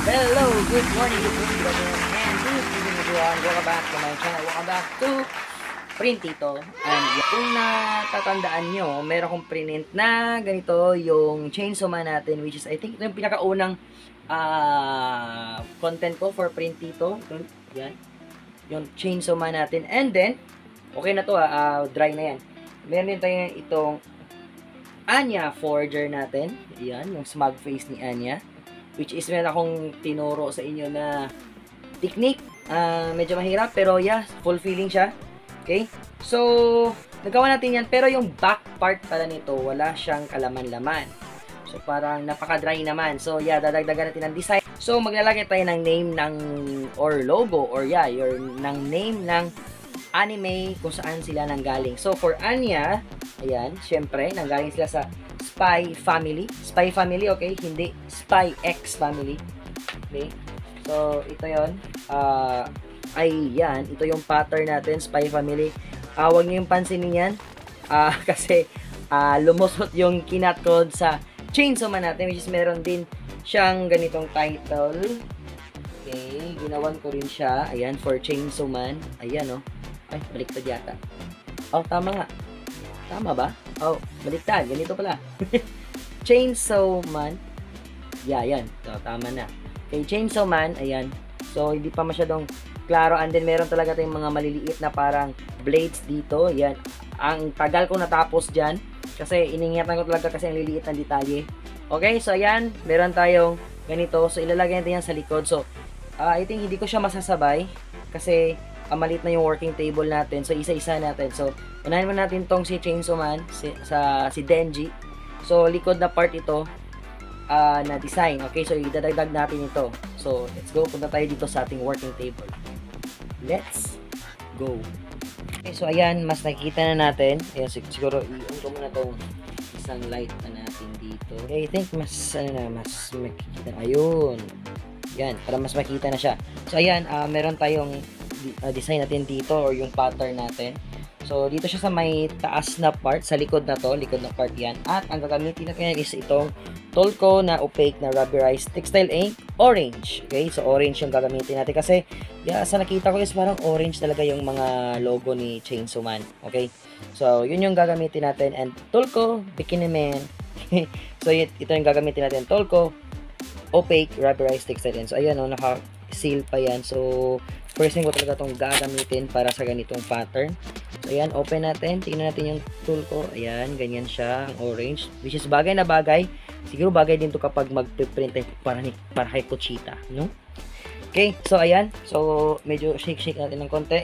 Hello, good morning, good morning, and good evening everyone. Welcome back to my channel. Welcome back to Printito. And kung natatandaan nyo, meron akong print na ganito yung Chainsaw Man natin, which is I think ito yung pinakaunang content ko for Printito. Yan, yung Chainsaw Man natin. And then, okay na to dry na yan. Meron din tayo itong Anya Forger natin. Yan, yung smug face ni Anya. Which is meron akong tinuro sa inyo na technique. Medyo mahirap pero yeah, fulfilling siya. Okay? So, nagawa natin yan. Pero yung back part pala nito, wala siyang kalaman-laman. So, parang napaka-dry naman. So, yeah, dadagdagan natin ng design. So, maglalagay tayo ng name ng or logo or yeah, ng name ng anime kung saan sila nanggaling. So, for Anya, ayan, syempre, nanggaling sila sa Spy Family. Spy Family, okay? Hindi Spy X Family. Okay? So, ito yon. Yan. Ito yung pattern natin, Spy Family. Huwag niyo yung pansinin yan. Kasi, lumusot yung kinat code sa Chainsaw Man natin, which is meron din siyang ganitong title. Okay. Ginawan ko rin siya. Ayan, for Chainsaw Man. Ayan, oh. Ay, baliktad yata. Oh, tama nga. Tama ba? Oh, baliktad. Ganito pala. Chainsaw Man. Yeah, yan. So, tama na. Okay, Chainsaw Man. Ayan. So, hindi pa masyadong klaro. And then, meron talaga tayong mga maliliit na parang blades dito. Yan. Ang tagal ko natapos dyan. Kasi, iningatan ko talaga kasi ang liliit na detalye. Okay, so, ayan. Meron tayong ganito. So, ilalagay natin yan sa likod. So, I think hindi ko siya masasabay. Kasi, maliit na yung working table natin. So, isa-isa natin. So, unahin mo natin tong si Chainsaw Man, si Denji. So, likod na part ito na design. Okay, so idadagdag natin ito. So, let's go. Punta tayo dito sa ating working table. Let's go. Okay, so ayan, mas nakikita na natin. Ayan, siguro i-on ko muna itong isang light na natin dito. Okay, I think mas, mas makikita. Ayun. Yan, para mas makita na siya. So, ayan, meron tayong design natin dito or yung pattern natin. So, dito siya sa may taas na part, sa likod na to, likod na part yan. At ang gagamitin natin is itong Tolko na opaque na rubberized textile ink, orange. Okay, so orange yung gagamitin natin kasi yeah, sa nakita ko is parang orange talaga yung mga logo ni Chainsaw Man. Okay, so yun yung gagamitin natin and Tolko Bikini Man. So, ito yung gagamitin natin, Tolko opaque rubberized textile ink. So, ayan o, naka-seal pa yan. So, first thing ko talaga itong gagamitin para sa ganitong pattern. So, ayan, open natin. Tingnan natin yung tool ko. Ayan, ganyan siya, ang orange. Which is bagay na bagay. Siguro bagay din to kapag mag-print para kay Kuchita, no? Okay, so ayan. So, medyo shake natin ng konti.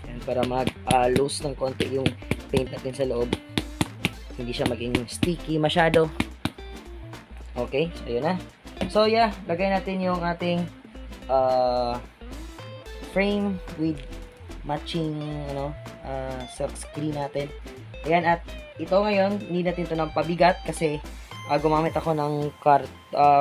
Ayan, para mag-loose ng konti yung paint natin sa loob. Hindi siya maging sticky masyado. Okay, so ayan na. So, yeah, lagay natin yung ating frame with matching silk screen natin. Ayan, at ito ngayon, need natin ito ng pabigat kasi gumamit ako ng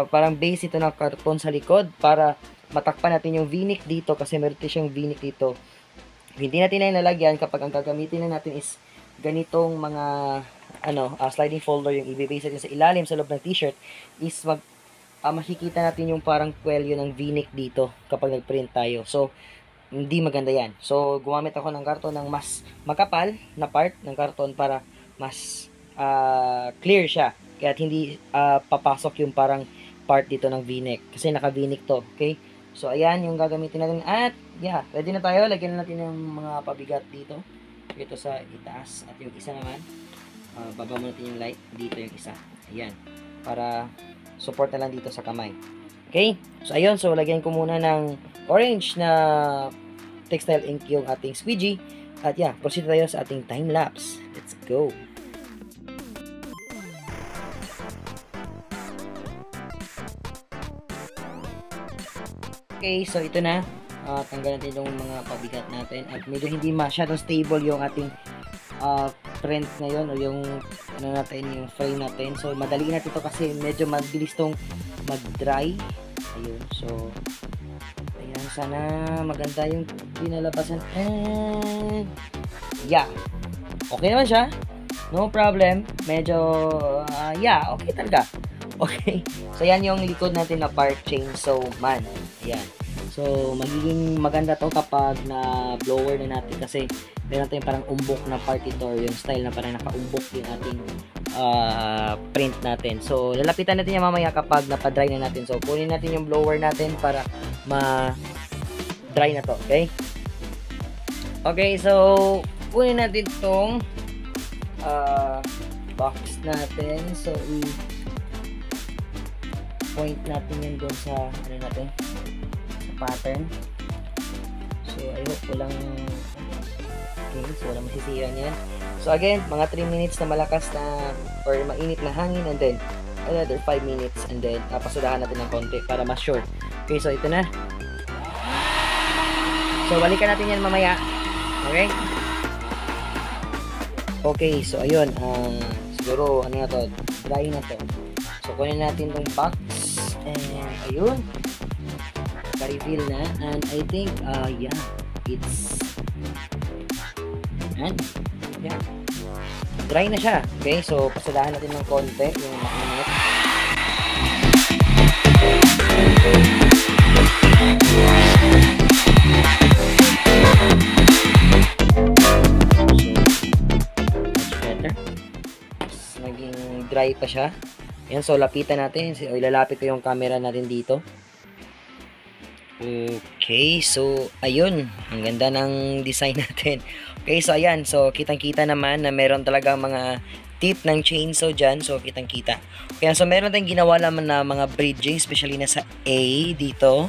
parang base ito ng karton sa likod para matakpan natin yung v-neck dito kasi meron siyang v-neck dito. Hindi natin na ilalagyan kapag ang gagamitin na natin is ganitong mga sliding folder yung i-base natin sa ilalim sa loob ng t-shirt is makikita natin yung parang kwelyo ng v-neck dito kapag nag-print tayo. So, hindi maganda yan. So, gumamit ako ng karton ng mas makapal na part ng karton para mas clear siya. Kaya hindi papasok yung parang part dito ng v-neck. Kasi naka v-neck to. Okay? So, ayan yung gagamitin natin. At, yeah, ready na tayo. Lagyan na natin yung mga pabigat dito. Dito sa itaas. At yung isa naman, baba mo natin yung light. Dito yung isa. Ayan. Para support na lang dito sa kamay. Okay? So, ayun. So, lagyan ko muna ng orange na textile ink yung ating squeegee. At yeah, proceed tayo sa ating time-lapse. Let's go! Okay, so ito na. Tanggal natin yung mga pabigat natin. At medyo hindi masyadong stable yung ating print ngayon o yung natin, yung frame natin. So, madali natin ito kasi medyo mabilis tong mag-dry. Ayun, so ayan, sana maganda yung pinalabasan. And yeah, okay naman siya, no problem. Medyo yeah, okay talaga. Okay. So, yan yung likod natin na part chainsaw man. Ayan. So, magiging maganda to kapag na-blower na natin kasi meron tayong parang umbok na part ito or yung style na parang nakaumbok yung ating print natin. So, lalapitan natin yan mamaya kapag napadry na natin. So, kunin natin yung blower natin para ma-dry na to. Okay? Okay, so, kunin natin tong box natin. So, point natin yan doon sa ano natin, sa pattern. So I hope walang walang masisiyan yan. So again, mga 3 minutes na malakas na or mainit na hangin, and then another 5 minutes, and then pasadahan natin ng konti para mas sure. Okay, so ito na. So balikan natin yan mamaya. Okay? Okay, so ayun, siguro ano na to, dry na to. So kunin natin tong box. And ayun, naka-reveal na, and I think yeah, it's and yeah, dry na siya. Okay, so pasadahan natin ng konti yung mainit. So much better. Naging dry pa siya. Yan, so lapitan natin. O, ilalapit ko yung camera natin dito. Okay, so ayun, ang ganda ng design natin. Okay, so ayan, so kitang-kita naman na meron talaga mga tip ng chainsaw dyan. So kitang-kita. Okay, so meron tayong ginawa naman na mga bridging, especially na sa A dito.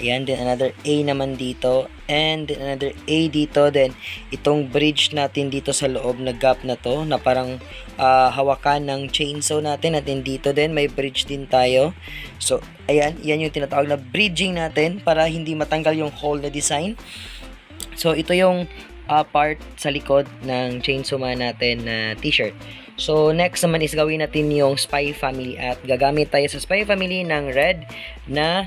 Ayan, then another A naman dito, and then another A dito, then itong bridge natin dito sa loob na gap na to, na parang hawakan ng chainsaw natin, at then dito din may bridge din tayo. So ayan, yan yung tinatawag na bridging natin para hindi matanggal yung hole na design. So ito yung part sa likod ng chainsaw man natin na t-shirt. So next naman is gawin natin yung Spy Family, at gagamit tayo sa Spy Family ng red na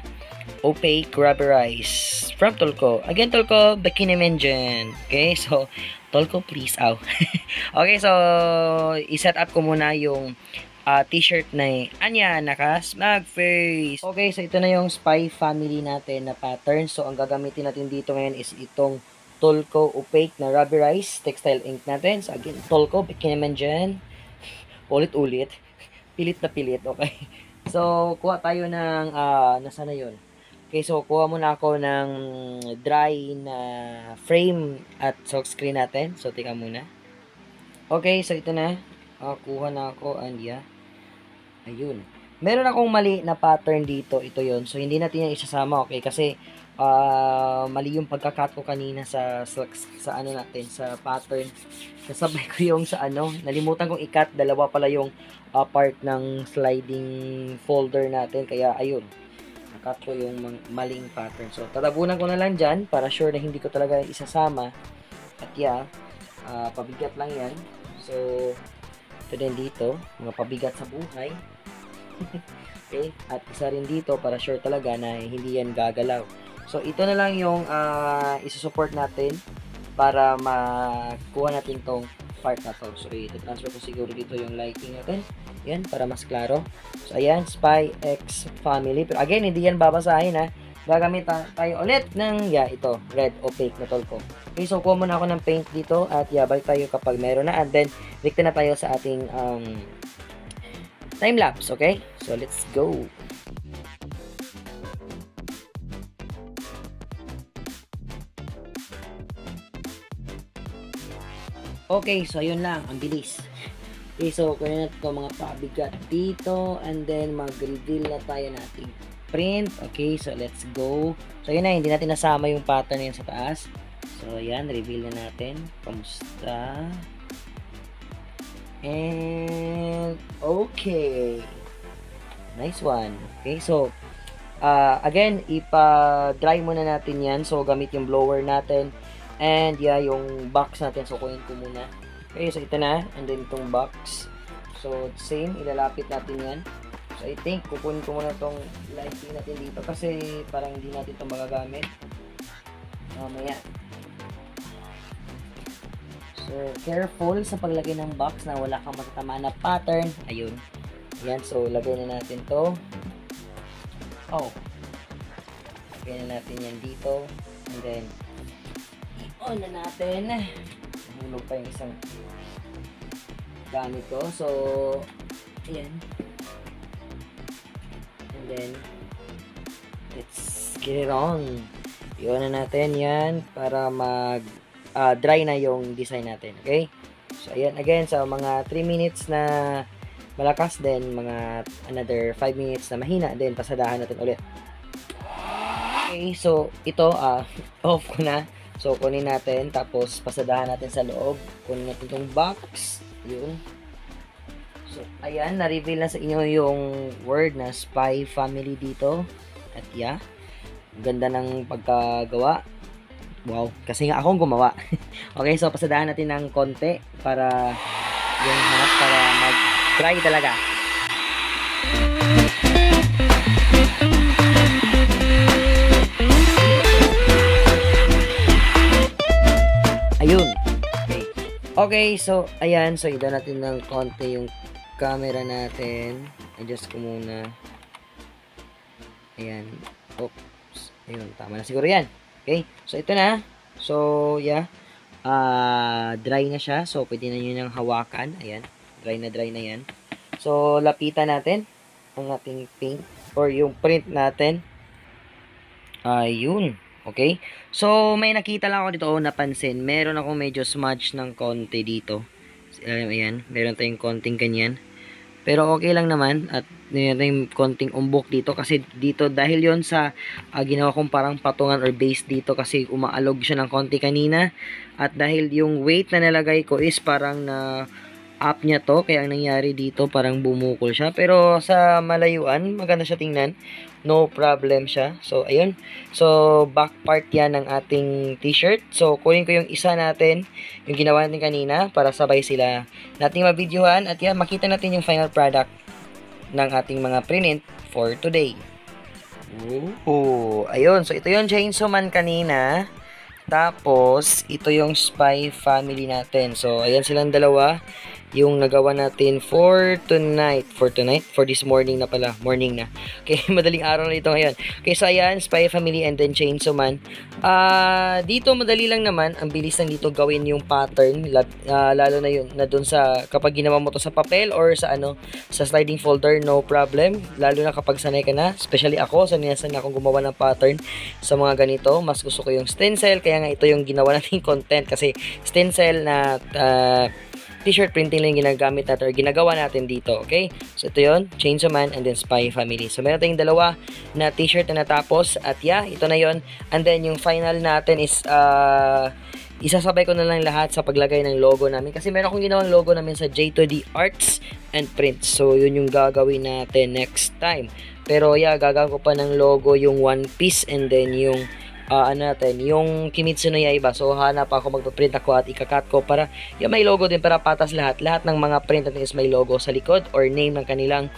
opaque rubberized from Tolko. Again, Tolko, baki naman dyan. Okay, so Tolko, please. Ow. Okay, so i-set up ko muna yung t-shirt na Anya naka-smug face. Okay, so ito na yung Spy Family natin na pattern. So ang gagamitin natin dito ngayon is itong Tolko opaque na rubberized textile ink natin. So again, Tolko, baki naman dyan. Ulit-ulit. Pilit na pilit. Okay. So kuha tayo ng nasa na yun? Okay, so kuha muna ako ng dry na frame at silk screen natin. So tika muna. Okay, so ito na. Kuha na ako, and yeah. Ayun. Meron akong mali na pattern dito. Ito yon. So hindi natin yan isasama, okay? Kasi mali yung pagka-cut ko kanina sa ano natin, sa pattern. Kasabay ko yung sa ano. Nalimutan kong i-cut. Dalawa pala yung part ng sliding folder natin. Kaya ayun. Cut ko yung maling pattern. So, tatabunan ko na lang dyan para sure na hindi ko talaga isasama. At yeah, pabigat lang yan. So, ito din dito, mga pabigat sa buhay. Okay, at isa rin dito para sure talaga na hindi yan gagalaw. So, ito na lang yung isusupport natin para makuha natin tong part na to. So, ito-transfer ko siguro dito yung lighting natin. Yan, para mas klaro. So, ayan, Spy X Family. Pero again, hindi yan babasahin ha. Gagamit tayo ulit ng, yeah, ito, red opaque na Tolko. Okay, so kuha muna ako ng paint dito at yeah, balik tayo kapag meron na. And then, dikta na tayo sa ating time-lapse, okay? So, let's go! Okay, so ayun lang, ang bilis. Okay, so kunin natin itong mga pabigat dito, and then mag-reveal na tayo nating print. Okay, so let's go. So yun na, hindi natin nasama yung pattern na yun sa taas. So ayan, reveal na natin. Kamusta? And okay, nice one. Okay, so again, ipa-dry muna natin yan. So gamit yung blower natin, and yeah, yung box natin. So kunin ko muna. Okay, so ito na, and then itong box. So same, ilalapit natin yan. So I think kukunin ko muna itong lighting natin dito kasi parang hindi natin itong magagamit mamaya. So careful sa paglagay ng box na wala kang matatamaan na pattern. Ayun. Yan, so lagay na natin to. Oh. Lagay na natin yan dito. And then, i-on na natin. Hulog pa yung isang gamit ko. So, ayan. And then, let's get it on. I-on na natin yan para mag dry na yung design natin. Okay? So, ayan. Again, so mga 3 minutes na malakas, then mga another 5 minutes na mahina, then pasadahan natin ulit. Okay, so ito off ko na. So kunin natin, tapos pasadahan natin sa loob. Kunin natin itong box. Yun. So ayan, na-reveal na sa inyo yung word na Spy Family dito. At yeah, ganda ng pagkagawa. Wow, kasi nga akong gumawa. Okay, so pasadahan natin ng konti para yung hanap para mag-dry talaga. Ayun. Okay. Okay, so ayan, so ida natin ng konti yung camera natin. Adjust ko muna. Ayan. Oops. Ayun, tama na siguro yan. Okay, so ito na. So, yeah. Dry na siya. So, pwede na nyo nang hawakan. Ayan. Dry na yan. So, lapitan natin ang ating paint or yung print natin. Ayun. Okay. So, may nakita lang ako dito napansin. Meron ako medyo smudge ng konti dito. Ayan. Meron tayong konting ganyan. Pero okay lang naman at yung konting umbok dito kasi dito dahil yon sa ginawa kong parang patungan or base dito kasi umaalog siya ng konti kanina at dahil yung weight na nalagay ko is parang na up niya to kaya ang nangyari dito parang bumukol siya pero sa malayuan maganda siya tingnan, no problem siya. So ayun, so back part yan ng ating t-shirt. So kunin ko yung isa natin, yung ginawa natin kanina para sabay sila nating mabidyohan at yan makita natin yung final product ng ating mga print for today. Ayun, so ito yung Chainsaw Man kanina. Tapos, ito yung Spy Family natin. So, ayan silang dalawa. Yung nagawa natin for tonight. For this morning na pala. Morning na. Okay, madaling araw na ito ngayon. Okay, so ayan, Spy Family and then Chainsaw Man. Dito, madali lang naman. Ang bilis lang dito gawin yung pattern. Lalo na yun, na dun sa, kapag ginawa mo to sa papel or sa sa sliding folder, no problem. Lalo na kapag sanay ka na. Especially ako, sanay na akong gumawa ng pattern sa mga ganito. Mas gusto ko yung stencil. Kaya nga ito yung ginawa natin content kasi stencil na t-shirt printing lang yung ginagamit natin or ginagawa natin dito, okay? So ito yun, Chainsaw Man and then Spy Family. So meron tayong dalawa na t-shirt na natapos at yeah, ito na yon. And then yung final natin is isasabay ko na lang lahat sa paglagay ng logo namin kasi meron akong ginawang logo namin sa J2D Arts and Prints. So yun yung gagawin natin next time. Pero yeah, gagawin ko pa ng logo yung One Piece and then yung yung Kimetsu no Yaiba. So hanap ako, magpa-print ako at ikakat ko para yung may logo din para patas lahat. Lahat ng mga print natin is may logo sa likod or name ng kanilang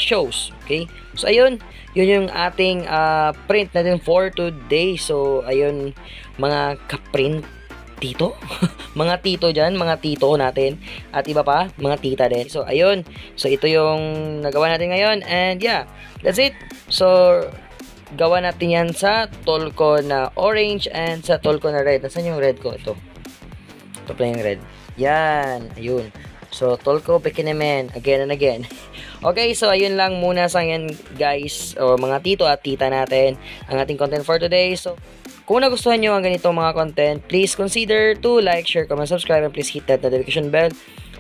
shows. Okay? So ayun, yun yung ating print natin for today. So ayun, mga ka-print tito, mga tito dyan, mga tito natin at iba pa, mga tita din. So ayun, so ito yung nagawa natin ngayon and yeah, that's it. So gawa natin yan sa tolko na orange and sa tolko na red. Nasaan yung red ko? Ito pala yung red. Yan, ayun. So tolko pekinemen again and again. Okay, so ayun lang muna sa ngayon guys, o mga tito at tita natin, ang ating content for today. So kung nagustuhan nyo ang ganitong mga content, please consider to like, share, comment, subscribe, and please hit that notification bell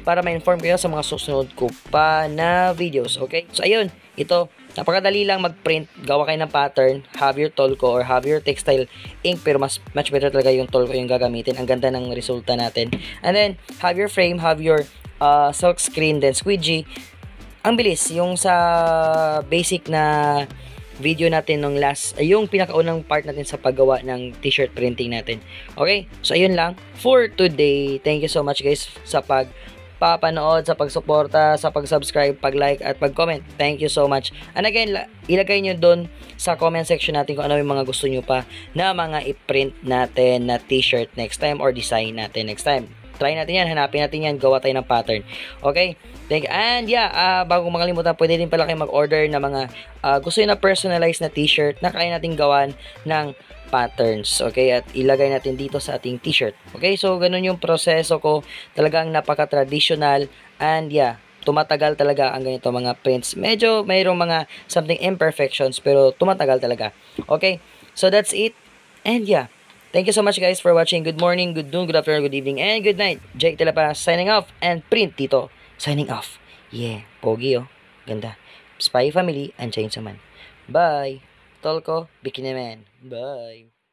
para ma-inform kayo sa mga susunod ko pa na videos. Okay? So ayun, ito, napakadali lang mag-print, gawa kayo ng pattern, have your tolko or have your textile ink, pero much better talaga yung tolko yung gagamitin. Ang ganda ng resulta natin. And then, have your frame, have your silk screen, then squeegee. Ang bilis, yung sa basic na video natin nung yung pinakaunang part natin sa paggawa ng t-shirt printing natin. Okay? So, ayun lang for today. Thank you so much guys sa papanood, sa pagsuporta, sa pag-subscribe, pag-like, at pag-comment. Thank you so much. And again, ilagay nyo dun sa comment section natin kung ano yung mga gusto nyo pa na mga i-print natin na t-shirt next time or design natin next time. try natin yan, hanapin natin yan, gawa tayo ng pattern. Okay? And yeah, bago makalimutan, pwede din pala kayo mag-order ng mga gusto nyo na personalized na t-shirt na kaya natin gawan ng patterns. Okay? At ilagay natin dito sa ating t-shirt. Okay? So, ganun yung proseso ko. Talagang napaka-traditional. And yeah, tumatagal talaga ang ganito mga prints. Medyo mayroong mga something imperfections, pero tumatagal talaga. Okay? So, that's it. And yeah, thank you so much guys for watching. Good morning, good noon, good afternoon, good evening, and good night. Jake Telapa signing off, and Print Tito signing off. Yeah, pogi oh. Ganda. Spy Family and Chainsaw Man. Bye. Tolko, Bikini Man. Bye.